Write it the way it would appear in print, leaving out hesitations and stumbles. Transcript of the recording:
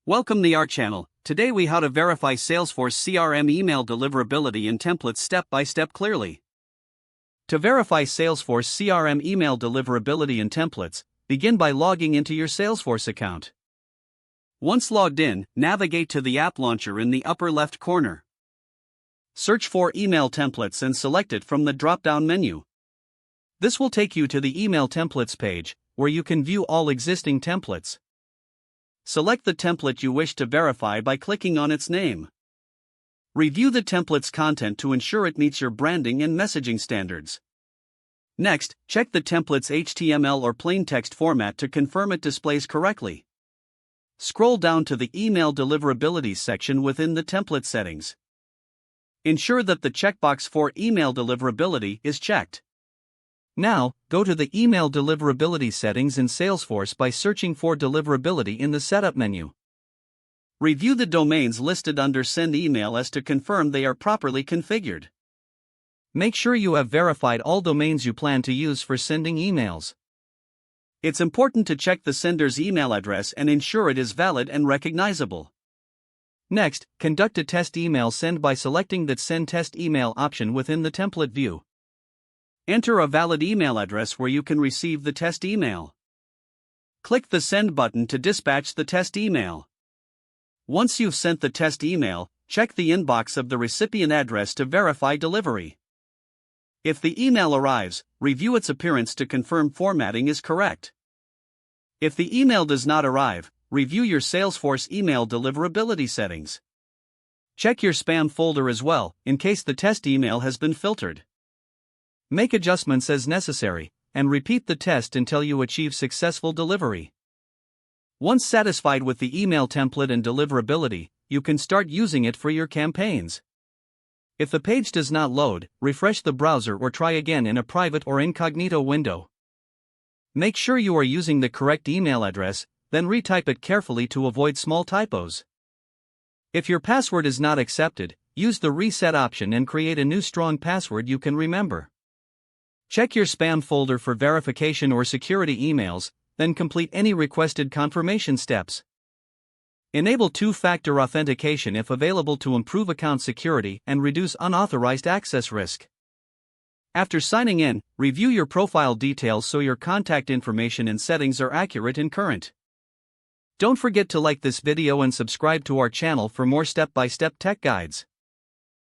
Welcome to our channel. Today we how to verify Salesforce CRM email deliverability and templates step by step clearly. To verify Salesforce CRM email deliverability and templates, begin by logging into your Salesforce account. Once logged in, navigate to the app launcher in the upper left corner. Search for email templates and select it from the drop-down menu. This will take you to the email templates page, where you can view all existing templates. Select the template you wish to verify by clicking on its name. Review the template's content to ensure it meets your branding and messaging standards. Next, check the template's HTML or plain text format to confirm it displays correctly. Scroll down to the Email Deliverability section within the template settings. Ensure that the checkbox for Email Deliverability is checked. Now, go to the Email Deliverability settings in Salesforce by searching for Deliverability in the Setup menu. Review the domains listed under Send Email as to confirm they are properly configured. Make sure you have verified all domains you plan to use for sending emails. It's important to check the sender's email address and ensure it is valid and recognizable. Next, conduct a test email send by selecting the Send Test Email option within the template view. Enter a valid email address where you can receive the test email. Click the Send button to dispatch the test email. Once you've sent the test email, check the inbox of the recipient address to verify delivery. If the email arrives, review its appearance to confirm formatting is correct. If the email does not arrive, review your Salesforce email deliverability settings. Check your spam folder as well, in case the test email has been filtered. Make adjustments as necessary, and repeat the test until you achieve successful delivery. Once satisfied with the email template and deliverability, you can start using it for your campaigns. If the page does not load, refresh the browser or try again in a private or incognito window. Make sure you are using the correct email address, then retype it carefully to avoid small typos. If your password is not accepted, use the reset option and create a new strong password you can remember. Check your spam folder for verification or security emails, then complete any requested confirmation steps. Enable two-factor authentication if available to improve account security and reduce unauthorized access risk. After signing in, review your profile details so your contact information and settings are accurate and current. Don't forget to like this video and subscribe to our channel for more step-by-step tech guides.